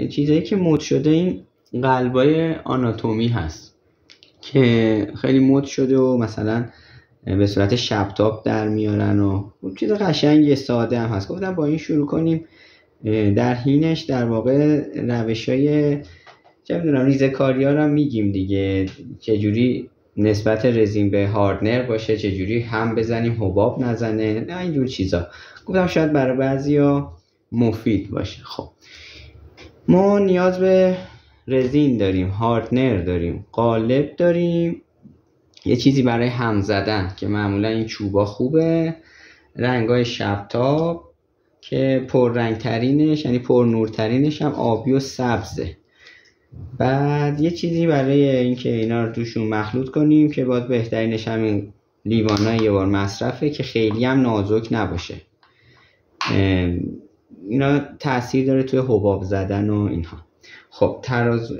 چیزایی که مد شده این قلبای آناتومی هست که خیلی مد شده و مثلا به صورت شبتاب در میارن و چیز قشنگ ساده هم هست. گفتم با این شروع کنیم. در حینش در واقع روش‌های چه می‌دونم ریزه‌کاری ها رو هم میگیم دیگه، چجوری نسبت رزین به هاردنر باشه، چجوری هم بزنیم حباب نزنه، نه اینجور چیزا. گفتم شاید برای بعضیا مفید باشه. خب ما نیاز به رزین داریم، هاردنر داریم، قالب داریم، یه چیزی برای هم زدن که معمولا این چوبا خوبه، رنگای شبتاب که پررنگ ترینش یعنی پر نور ترینش هم آبی و سبزه. بعد یه چیزی برای اینکه اینا رو توشون مخلوط کنیم که باید بهترینش همین لیوانای یه بار مصرفه که خیلی هم نازک نباشه. اینا تأثیر داره توی حباب زدن و اینها. خب ترازو